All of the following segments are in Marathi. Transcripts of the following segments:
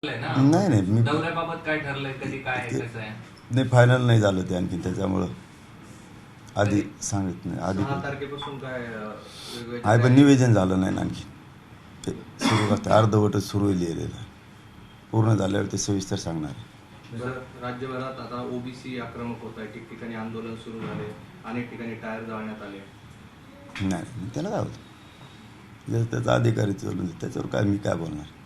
नाही नाही मी दौऱ्याबाबत काय ठरलंय, कधी काय कसं आहे? नाही, फायनल नाही झालं ते आणखी, त्याच्यामुळं आधी सांगित नाही. आधी 6 तारखेपासून काय वेगवेगळे आहे पण निवेदन झालं नाही ना आणखी. ते सुरू करते अर्धवटच सुरू लिहिलेलं आहे. पूर्ण झाल्यावर ते सविस्तर सांगणार आहे. राज्यभरात आता ओबीसी आक्रमक होत आहे, ठिकठिकाणी आंदोलन सुरू झाले, अनेक ठिकाणी टायर जाळण्यात आले. नाही त्याला काय होतं, त्याचा अधिकारी चालून त्याच्यावर काय मी काय बोलणार.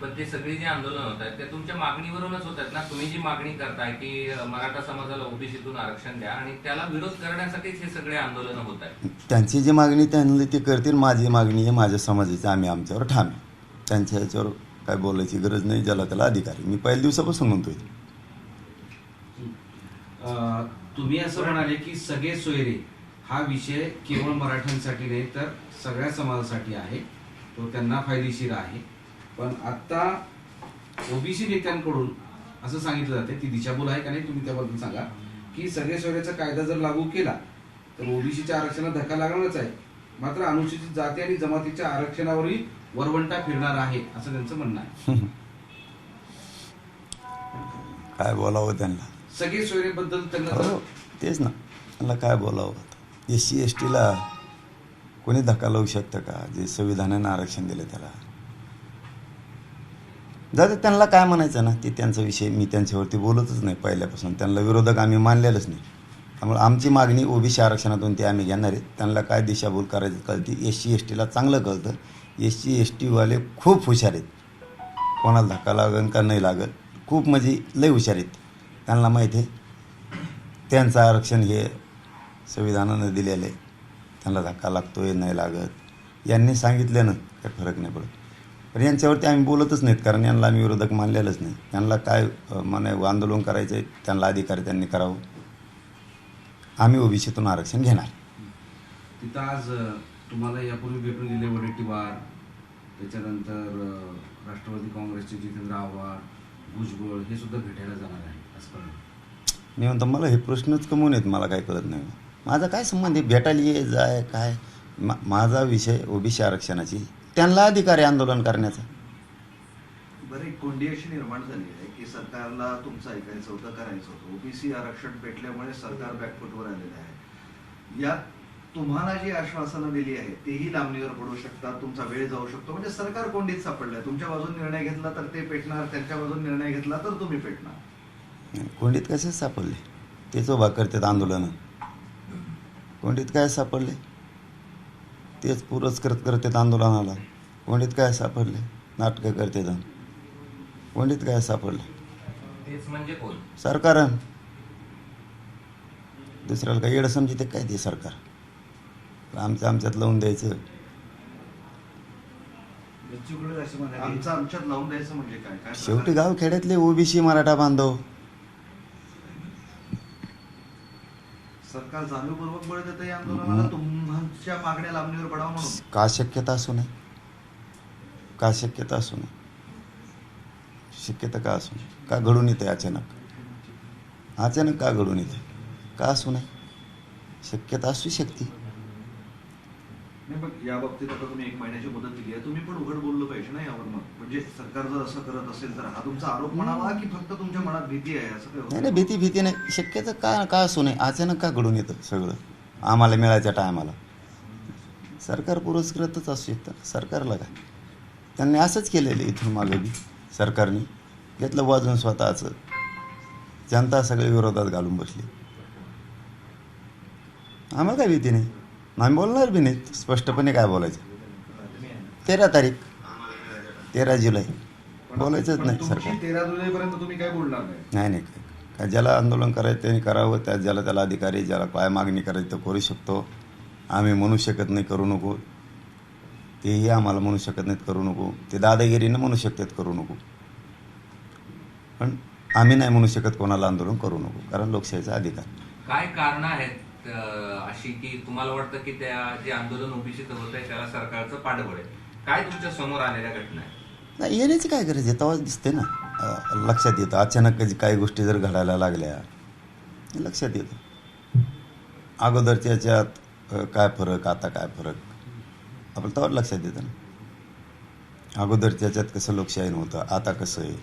पण ते सगळी जी आंदोलन होत आहेत ते तुमच्या मागणीवरूनच होत आहेत ना. तुम्ही जी मागणी करताय की मराठा समाजाला ओबीसीतून आरक्षण द्या, आणि त्याला विरोध करण्यासाठीच हे सगळे आंदोलन होत आहेत. त्यांची जी मागणी त्यांनी ते करतील, माझी मागणी आहे माझ्या समाजाची, आम्ही आमच्यावर ठाम आहे. त्यांच्या ह्याच्यावर काय बोलायची गरज नाही, ज्याला त्याला अधिकारी. मी पहिल्या दिवसापासून म्हणतोय. तुम्ही असं म्हणाले की सगळे सोयरे हा विषय केवळ मराठ्यांसाठी नाही तर सगळ्या समाजासाठी आहे, तो त्यांना फायदेशीर आहे. पण आता ओबीसी नेत्यांकडून असं सांगितलं जाते, ती दिशाभूल आहे का नाही तुम्ही त्याबद्दल सांगा, की सगळे सोयऱ्याचा कायदा जर लागू केला तर ओबीसीच्या आरक्षणाला धक्का लागणारच आहे, मात्र अनुसूचित जाती आणि जमातीच्या आरक्षणावरही वरवंटा फिरणार आहे, असं त्यांचं म्हणणं आहे. काय बोलावं त्यांना, सगळे सोयरेबद्दल त्यांना हो तेच ना, त्यांना काय बोलावं. SC STला कोणी धक्का लावू शकतं का, जे संविधानानं आरक्षण दिलं त्याला. जाते त्यांना काय म्हणायचं ना, ते त्यांचा विषय. मी त्यांच्यावरती बोलतच नाही पहिल्यापासून. त्यांना विरोधक आम्ही मानलेलंच नाही. त्यामुळे आमची मागणी ओबीसी आरक्षणातून ते आम्ही घेणार आहेत. त्यांना काय दिशाभूल करायचं कळते. SC STला चांगलं कळतं. SC STवाले खूप हुशार आहेत. कोणाला धक्का लागन का नाही लागत, खूप म्हणजे लय हुशार आहेत. त्यांना माहिती आहे त्यांचं आरक्षण हे संविधानानं दिलेलं आहे, त्यांना धक्का लागतोय नाही लागत. यांनी सांगितल्यानं काय फरक नाही पडत. पण यांच्यावरती आम्ही बोलतच नाहीत, कारण यांना आम्ही विरोधक मानलेलंच नाही. त्यांना काय म्हणे आंदोलन करायचं आहे, त्यांना अधिकार त्यांनी करावं. आम्ही ओबीसीतून आरक्षण घेणार. तिथं आज तुम्हाला यापूर्वी भेटून दिले वडेट्टीवार, त्याच्यानंतर राष्ट्रवादी काँग्रेसचे जितेंद्र आव्हाड, भुजबळ हे सुद्धा भेटायला जाणार आहे असं म्हणून. मी म्हणतो मला हे प्रश्नच कमवून आहेत, मला काय कळत नाही. माझा काय संबंध आहे भेटायला ये जाय काय. माझा विषय ओबीसी आरक्षणाची, त्यांना अधिकार आहे आंदोलन करण्याचा. बरं, एक कोंडी अशी निर्माण झाली आहे की सरकारला तुमचं ऐकायचं होतं, करायचं होतं. ओबीसी आरक्षण पेटल्यामुळे सरकार बॅकफुटवर आलेलं आहे. यात तुम्हाला जी आश्वासनं दिली आहेत तेही लांबणीवर पडू शकतात, तुमचा वेळ जाऊ शकतो. म्हणजे सरकार कोंडीत सापडलंय. तुमच्या बाजून निर्णय घेतला तर ते पेटणार, त्यांच्या बाजून निर्णय घेतला तर तुम्ही पेटणार. कोंडीत कसे सापडले, तेच उभा करतात आंदोलनं. कोंडीत काय सापडले, तेच पुरस्कृत करतात आंदोलनाला. कोंडीत काय सापडले, नाटकं करतात. कोंडीत काय सापडले, तेच म्हणजे कोण? सरकार. दुसऱ्याला काही येडं समजते काय ते सरकार. आमच्यात लावून द्यायचं. आमचं आमच्यात लावून द्यायचं म्हणजे काय? काय शेवटी गाव खेड्यातले ओबीसी मराठा बांधव. सरकार जाणीवपूर्वक बळ देतं या आंदोलनाला, तुमच्या मागण्या लांबणीवर पडावं म्हणून. का शक्यता असू नये, का शक्यता असू नये, शक्यता का असू नये. का घडून येते अचानक, अचानक का घडून येते, का असू नये, शक्यता असू शकते. नाही, पण या बाबतीत आता तुम्ही 1 महिन्याची मुदत दिली आहे, तुम्ही पण उघड बोललं पाहिजे ना यावर. मग म्हणजे सरकार जर असं करत असेल तर हा तुमचा आरोप म्हणावा की फक्त तुमच्या मनात भीती आहे, असं काय? नाही भीती नाही, शक्यता का असू नये. अचानक का घडून येतं सगळं आम्हाला मिळायच्या टायमाला. सरकार पुरस्कृतच असू शकतं. सरकारला काय, त्यांनी असंच केलेलं इथून मागे बी. सरकारने घेतलं वाजून स्वतःचं, जनता सगळे विरोधात घालून बसली. आम्हाला काय भीती नाही, आम्ही बोलणार बी नाही. स्पष्टपणे काय बोलायचं, 13 तारीख 13 जुलै बोलायचंच नाही. सरकार 13 जुलैपर्यंत तुम्ही काय बोलणार नाही? नाही काय, ज्याला आंदोलन करायचं त्यांनी करावं. त्या ज्याला त्याला अधिकारी, ज्याला काय मागणी करायची तो करू शकतो. आम्ही म्हणू शकत नाही करू नको, तेही आम्हाला म्हणू शकत नाहीत करू नको. ते दादागिरीनं म्हणू शकतात करू नको, पण आम्ही नाही म्हणू शकत कोणाला आंदोलन करू नको, कारण लोकशाहीचा अधिकार. काय कारण आहेत अशी की तुम्हाला वाटतं की त्या जे आंदोलन ओबीसीचं होत आहे त्याला सरकारचं पाठबळ आहे? काय तुमच्या समोर आलेल्या घटना आहे? नाही, येण्याची काय गरज आहे, तेव्हा दिसते ना. लक्षात येतं अचानक काही गोष्टी जर घडायला लागल्या, लक्षात येतं. अगोदरच्या याच्यात काय फरक, आता काय फरक, आपलं तेव्हा लक्षात येतं ना. अगोदरच्या याच्यात कसं लोकशाही नव्हतं, आता कसं आहे,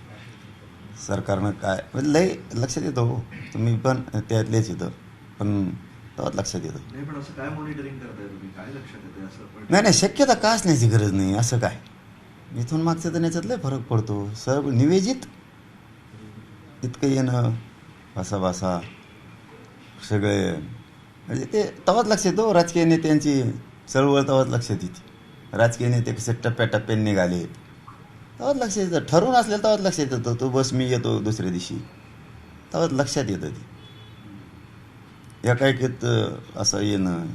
सरकारनं काय म्हणजे लय लक्षात येतं हो. तुम्ही पण त्यातलेच येतं, पण तेव्हाच लक्षात येतं. नाही, पण असं काय मॉनिटरिंग करताय तुम्ही, काय लक्षात येते असं पण? नाही नाही, शक्यता का असण्याची गरज नाही. असं काय इथून मागचं तर याच्यात लय फरक पडतो. सर्व निवेदित इतकं येणं, भासा सगळे म्हणजे ते तेव्हाच लक्षात येतो. राजकीय नेत्यांची चळवळ तेव्हाच लक्षात येते. राजकीय नेते कसे टप्प्याटप्प्याने निघाले तेव्हाच लक्षात येतं. ठरवून असलेलं तेव्हाच लक्षात येतं. तो बस मी येतो दुसऱ्या दिवशी तेव्हाच लक्षात येतं. ते एकाएकीत असं येणं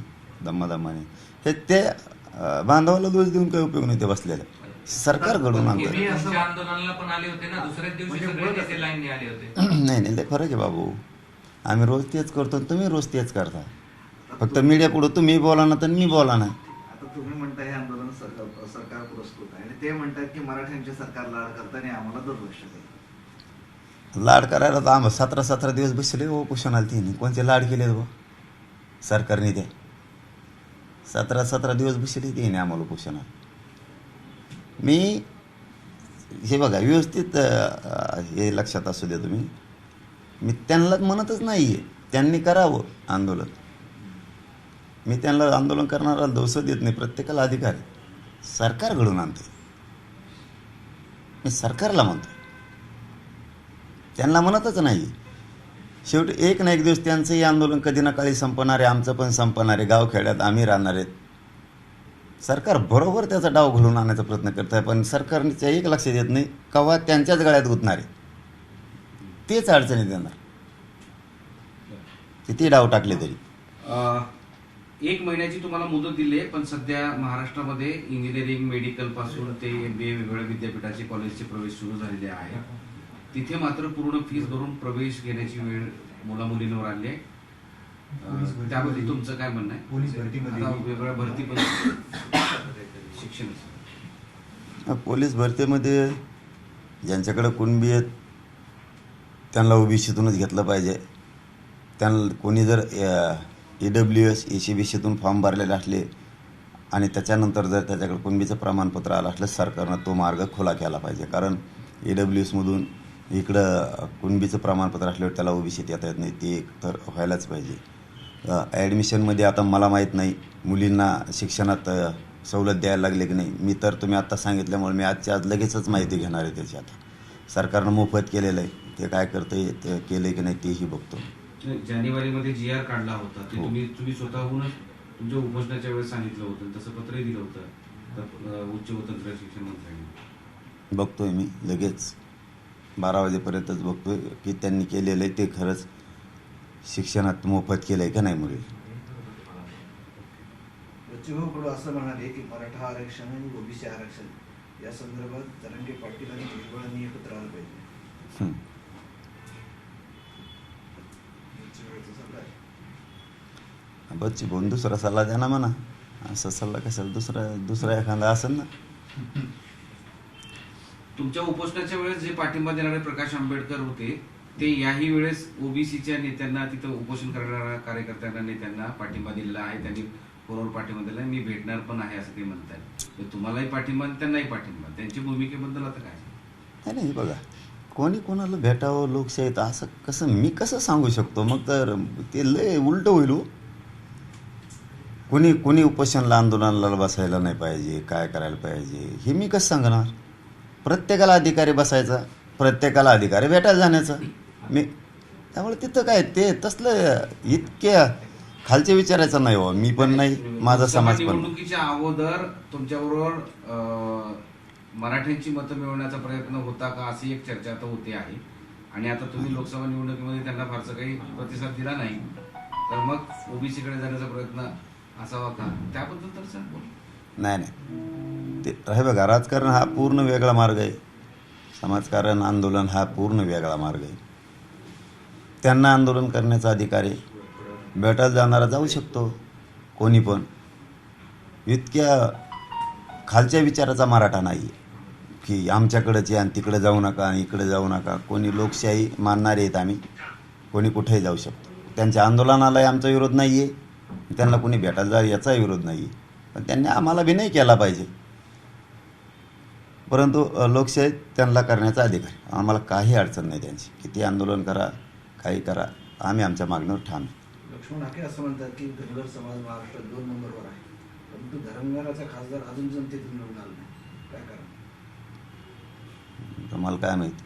दमादमाने हे ते बांधवाला दोष देऊन काही उपयोग नाही. ते बसलेलं सरकार घडून आणतं. तुम्ही तुमच्या आंदोलनाला पण आले होते ना, दुसऱ्याच दिवशी म्हणजे सगळे मुळात नेते लाईनने आले होते. नाही नाही, लय फरक आहे बाबू. आम्ही रोज तेच करतो आणि तुम्ही रोज तेच करता. फक्त मीडिया पुढं तुम्ही बोला ना तर मी बोला ना. आता तुम्ही म्हणताय हे आंदोलन सरकार पुरस्कृत आहे आणि ते म्हणतात की मराठ्यांचे सरकार लाड करताना आम्हाला दुर्लक्ष करतात. लाड करायला तर आम्हाला 17 दिवस बसले हो उपोषणाला. तिने कोणते लाड केले हो सरकारने? ते 17 दिवस बसले तिने आम्हाला उपोषणाला. मी हे बघा व्यवस्थित हे लक्षात असू द्या तुम्ही, मी त्यांना म्हणतच नाही आहे त्यांनी करावं आंदोलन. मी त्यांना आंदोलन करणारा दोष देत नाही. प्रत्येकाला अधिकार आहे. सरकार घडून आणते. मी सरकारला म्हणतो, त्यांना म्हणतच नाही. शेवटी एक ना एक दिवस त्यांचंही आंदोलन कधी ना काळी संपणार आहे, आमचं पण संपणार आहे. गावखेड्यात आम्ही राहणार आहेत. सरकार बरोबर त्याचा डाव घडून आणण्याचा प्रयत्न करत आहे, पण सरकारच्या एक लक्षात येत नाही केव्हा त्यांच्याच गळ्यात गुंतणार आहे. तेच अडचणी देणार किती डाव टाकले तरी. 1 महिन्याची तुम्हाला मुदत दिली आहे, पण सध्या महाराष्ट्रामध्ये इंजिनिअरिंग, मेडिकल पासून ते MBA वेगवेगळ्या विद्यापीठाचे कॉलेजचे प्रवेश सुरू झालेले आहे. तिथे मात्र पूर्ण फीस भरून प्रवेश घेण्याची वेळ मुलामुलींवर आली आहे. त्याबद्दल तुमचं काय म्हणणं आहे? पोलीस भरतीमध्ये आता वेगवेगळ्या भरती पण शिक्षण पोलीस भरतीमध्ये ज्यांच्याकडे कुणबी आहेत त्यांना OBCतूनच घेतलं पाहिजे. त्यांना कोणी जर EWS ACBCतून फॉर्म भरलेले असले आणि त्याच्यानंतर जर त्याच्याकडे कुणबीचं प्रमाणपत्र आलं असलं, सरकारनं तो मार्ग खुला केला पाहिजे. कारण EWSमधून इकडं कुणबीचं प्रमाणपत्र असल्यावर त्याला OBCत येता येत नाही. ते एक तर व्हायलाच पाहिजे. ॲडमिशनमध्ये आता मला माहीत नाही मुलींना शिक्षणात सवलत द्यायला लागले की नाही. मी तर तुम्ही आत्ता सांगितल्यामुळे मी आजच्या आज लगेचच माहिती घेणार आहे त्याची. आता सरकारनं मोफत केलेलं आहे, ते काय करतं ते केलं की नाही तेही बघतो. जानेवारीमध्ये GR काढला होता, ते हो. तुम्ही स्वतःहूनच तुमच्या उपोषणाच्या वेळेस सांगितलं होतं, तसं पत्रही दिलं होतं उच्च व तंत्र शिक्षण मंत्र्यांनी. बघतोय मी लगेच 12 वाजेपर्यंतच बघतोय की त्यांनी केलेलं आहे ते खरंच शिक्षणात मोफत केलं आहे का नाही मुली. बच्चूभाऊ असं म्हणाले की मराठा आरक्षण आणि OBC आरक्षण या संदर्भात जरांगे पाटील आणि भुजबळांनी एकत्र आलं पाहिजे. बच्ची भाऊन दुसरा सल्ला द्या ना म्हणा. असा सल्ला कशाला दुसरा एखादा असेल ना. तुमच्या उपोषणाच्या वेळेस जे पाठिंबा देणारे प्रकाश आंबेडकर होते, ते याही वेळेस OBCच्या नेत्यांना, तिथं उपोषण करणाऱ्या कार्यकर्त्यांना, नेत्यांना पाठिंबा दिलेला आहे. त्यांनी फोनवर पाठिंबा दिला, मी भेटणार पण आहे असं ते म्हणतात. तुम्हालाही पाठिंबा त्यांनाही पाठिंबा. त्यांच्या भूमिकेबद्दल आता काय? नाही बघा, कोणी कोणाला भेटावं लोकशाहीत असं कसं मी कसं सांगू शकतो? मग तर ते लय उलटं होईल. कोणी उपोषणाला आंदोलनाला बसायला नाही पाहिजे, काय करायला पाहिजे हे मी कसं सांगणार? प्रत्येकाला अधिकारी बसायचा, प्रत्येकाला अधिकारी भेटायला जाण्याचा. मी त्यामुळे तिथं काय ते तसलं इतक्या खालचे विचारायचं नाही हो. मी पण नाही, माझा समाज पण. निवडणुकीच्या अगोदर तुमच्याबरोबर मराठ्यांची मतं मिळवण्याचा प्रयत्न होता का, अशी एक चर्चा तर होते आहे. आणि आता तुम्ही लोकसभा निवडणुकीमध्ये त्यांना फारसा काही प्रतिसाद दिला नाही, तर मग OBCकडे जाण्याचा प्रयत्न असावा का? त्याबद्दल तर सांग. नाही ते हे बघा, राजकारण हा पूर्ण वेगळा मार्ग आहे. समाजकारण, आंदोलन हा पूर्ण वेगळा मार्ग आहे. त्यांना आंदोलन करण्याचा अधिकार आहे. भेटायला जाणारा जाऊ शकतो कोणी पण. इतक्या खालच्या विचाराचा मराठा नाही की आमच्याकडंच या आणि तिकडे जाऊ नका आणि इकडे जाऊ नका. कोणी लोकशाही मानणारे आहेत आम्ही, कोणी कुठेही जाऊ शकतो. त्यांच्या आंदोलनालाही आमचा विरोध नाही आहे, त्यांना कोणी भेटायला जा याचा विरोध नाही आहे. पण त्यांनी आम्हाला बी नाही केला पाहिजे. परंतु लोकशाही त्यांना करण्याचा अधिकार आहे. आम्हाला काही अडचण नाही त्यांची. किती आंदोलन करा, काही करा, आम्ही आमच्या मागणीवर ठाम आहे. लक्ष्मण हाके असं म्हणतात की धनगर समाज महाराष्ट्रात 2 नंबरवर आहे, परंतु धनगराचा खासदार अजून जनतेतून निवडून आला नाही. काय कारण? तर मला काय माहिती.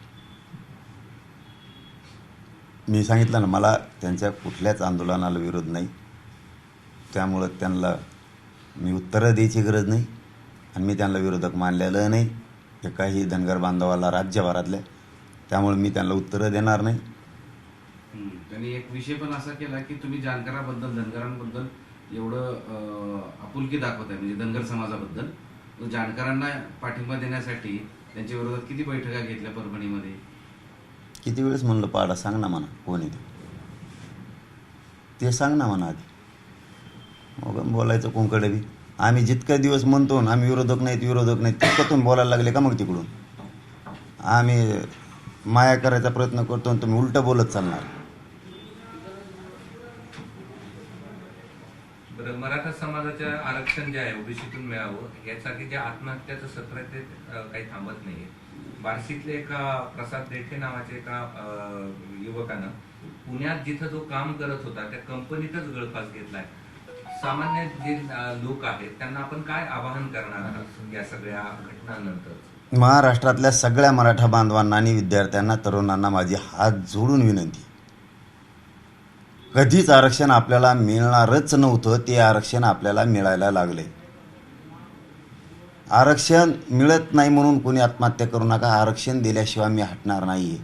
मी सांगितलं ना, मला त्यांच्या कुठल्याच आंदोलनाला विरोध नाही. त्यामुळं त्यांना मी उत्तरं द्यायची गरज नाही आणि मी त्यांना विरोधक मानलेलं नाही एकाही धनगर बांधवाला राज्यभरातल्या. त्यामुळे मी त्यांना उत्तरं देणार नाही. त्यांनी एक विषय पण असा केला की तुम्ही जानकराबद्दल, धनगरांबद्दल एवढं आपुलकी दाखवत आहे, म्हणजे धनगर समाजाबद्दल. तो जानकरांना पाठिंबा देण्यासाठी त्यांच्या विरोधात किती बैठका घेतल्या परभणीमध्ये? किती वेळेस म्हणलं पाडा, सांग ना म्हणा कोण आहे ते सांग ना म्हणा आधी. मग बोलायचं कोणकडे बी. आम्ही जितका दिवस म्हणतो ना आम्ही विरोधक नाहीत तितकं तुम्ही बोलायला लागले का मग तिकडून? आम्ही माया करायचा प्रयत्न करतो आणि तुम्ही उलटं बोलत चालणार. बरं, मराठा समाजाच्या आरक्षण जे आहे ओबीसीतून मिळावं यासाठी जे आत्महत्याचं सत्र आहे ते काही थांबत नाहीये. बार्शीतले एका प्रसाद देठे नावाच्या एका युवकानं पुण्यात जिथं जो काम करत होता त्या कंपनीतच गळफास घेतलाय. सामान्य जे लोक आहेत त्यांना आपण काय आवाहन करणार आहात या सगळ्या घटनांनंतर? महाराष्ट्रातल्या सगळ्या मराठा बांधवांना आणि विद्यार्थ्यांना, तरुणांना माझी हात जोडून विनंती. कधीच आरक्षण आपल्याला मिळणारच नव्हतं, ते आरक्षण आपल्याला मिळायला लागले. आरक्षण मिळत नाही म्हणून कोणी आत्महत्या करू नका. आरक्षण दिल्याशिवाय मी हटणार नाही आहे.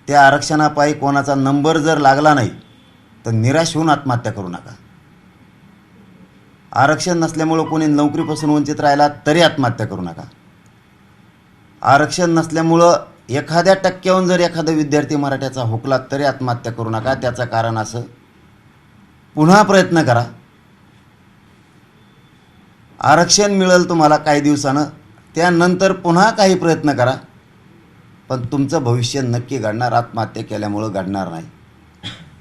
त्या आरक्षणापायी कोणाचा नंबर जर लागला नाही तर निराश होऊन आत्महत्या करू नका. आरक्षण नसल्यामुळं कोणी नोकरीपासून वंचित राहिला तरी आत्महत्या करू नका. आरक्षण नसल्यामुळं एखाद्या टक्क्याहून जर एखादा विद्यार्थी मराठ्याचा हुकला तरी आत्महत्या करू नका. त्याचं कारण असं, पुन्हा प्रयत्न करा. आरक्षण मिळेल तुम्हाला काही दिवसानं, त्यानंतर पुन्हा काही प्रयत्न करा, पण तुमचं भविष्य नक्की घडणार. आत्महत्या केल्यामुळं घडणार नाही.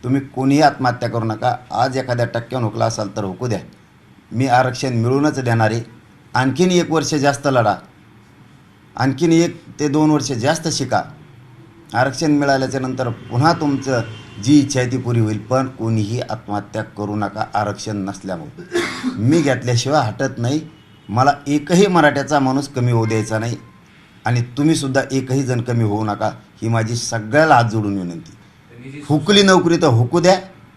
तुम्ही कोणीही आत्महत्या करू नका. आज एखाद्या टक्क्याहून हुकला असाल तर हुकू द्या. मी आरक्षण मिळूनच देणार आहे. आणखीन 1 वर्ष जास्त लढा, आणखीन 1 ते 2 वर्ष जास्त शिका. आरक्षण मिळाल्याच्या नंतर पुन्हा तुमचं जी इच्छा आहे ती पुरी होईल. पण कोणीही आत्महत्या करू नका आरक्षण नसल्यामुळे. मी घेतल्याशिवाय हटत नाही. मला एकही मराठ्याचा माणूस कमी होऊ द्यायचा नाही आणि तुम्हीसुद्धा एकही जण कमी होऊ नका. ही माझी सगळ्याला हात जोडून विनंती. हुकली नोकरी तर हुकू द्या.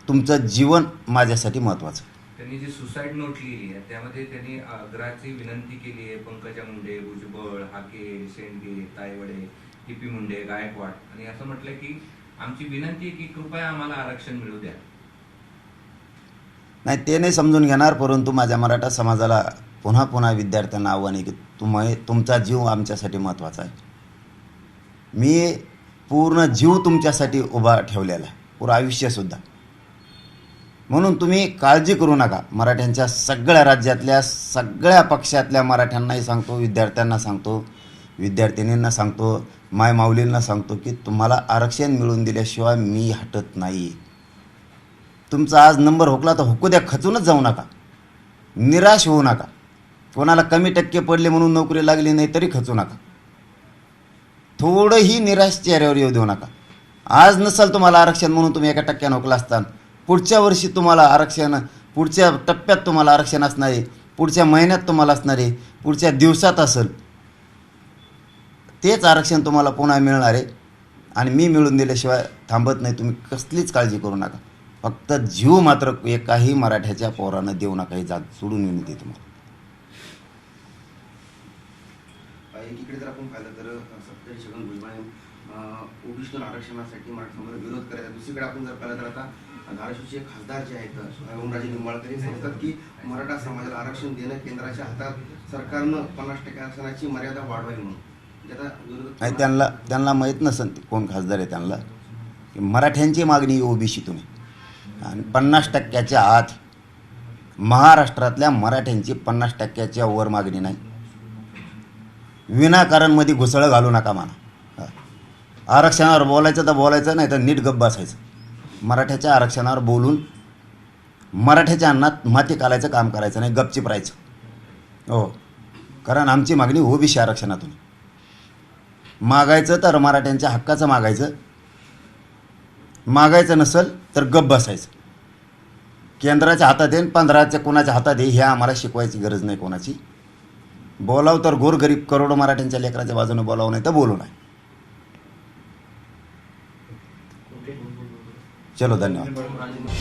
तुमचं जीवन माझ्यासाठी महत्त्वाचं. त्यांनी जी सुसाईड नोट लिहिली आहे त्यामध्ये त्यांनी आग्रहाची विनंती केली आहे पंकजा मुंडे, भुजबळ, हाके, शेंडगे, तायवडे, टी.पी. मुंडे, गायकवाड, आणि असं म्हटलं की आमची विनंती आहे की कृपया आम्हाला आरक्षण मिळू द्या. नाही, ते नाही समजून घेणार. परंतु माझ्या मराठा समाजाला पुन्हा पुन्हा विद्यार्थ्यांना आव्हान आहे की तुमचा जीव आमच्यासाठी महत्त्वाचा आहे. मी पूर्ण जीव तुमच्यासाठी उभा ठेवलेला आहे, पूर्ण आयुष्यसुद्धा. म्हणून तुम्ही काळजी करू नका. मराठ्यांच्या सगळ्या राज्यातल्या सगळ्या पक्षातल्या मराठ्यांनाही सांगतो, विद्यार्थ्यांना सांगतो, विद्यार्थिनींना सांगतो, माय माऊलींना सांगतो की तुम्हाला आरक्षण मिळवून दिल्याशिवाय मी हटत नाही. तुमचा आज नंबर हुकला तर हुकू द्या. खचूनच जाऊ नका. निराश होऊ नका. कोणाला कमी टक्के पडले म्हणून नोकरी लागली नाही तरी खचू नका. थोडंही निराश चेहऱ्यावर येऊ देऊ नका. आज नसेल तुम्हाला आरक्षण म्हणून तुम्ही 1 टक्क्यानं हुकला असता, पुढच्या वर्षी तुम्हाला आरक्षण, पुढच्या टप्प्यात तुम्हाला आरक्षण असणार आहे, पुढच्या महिन्यात तुम्हाला असणार आहे, पुढच्या दिवसात असेल. तेच आरक्षण तुम्हाला पुन्हा मिळणार आहे आणि मी मिळून दिल्याशिवाय थांबत नाही. तुम्ही कसलीच काळजी करू नका. फक्त जीव मात्र एकाही मराठ्याच्या पोरानं देऊ नका. ही जाग सोडून विनंती तुम्हाला. एकीकडे जर आपण पाहिलं तर सत्तेत छगन भुजबळ ओबीसी आरक्षणासाठी मराठा समाजाला विरोध करायचा. दुसरीकडे आपण जर पाहिलं तर आता धाराशिवचे खासदार जे आहेत ओमराजे निंबाळकर हे सांगतात की मराठा समाजाला आरक्षण देणं केंद्राच्या हातात, सरकारनं 50% आरक्षणाची मर्यादा वाढवावी म्हणून. नाही, त्यांना माहीत नसेल कोण खासदार आहे त्यांना की मराठ्यांची मागणी ओबीसीतून आहे आणि 50%च्या आत. महाराष्ट्रातल्या मराठ्यांची 50%च्या वर मागणी नाही. विनाकारण मध्ये घुसळं घालू नका म्हणा. आरक्षणावर बोलायचं तर बोलायचं, नाही तर नीट गप्प बसायचं. मराठ्याच्या आरक्षणावर बोलून मराठ्याच्या अन्नात माती कालायचं काम करायचं नाही, गपचीप राहायचं. हो. कारण आमची मागणी ओबीसी आरक्षणातून. मागायचं तर मराठ्यांच्या हक्काचं मागायचं, मागायचं नसेल तर गप्प बसायचं. केंद्राच्या हातात येईन 15च्या कोणाच्या हातात आहे हे आम्हाला शिकवायची गरज नाही कोणाची. बोलाव तर गोरगरीब करोडो मराठ्यांच्या लेकराच्या बाजूने बोलावं, नाही तर बोलू नाही. चलो धन्यवाद. राजीनामा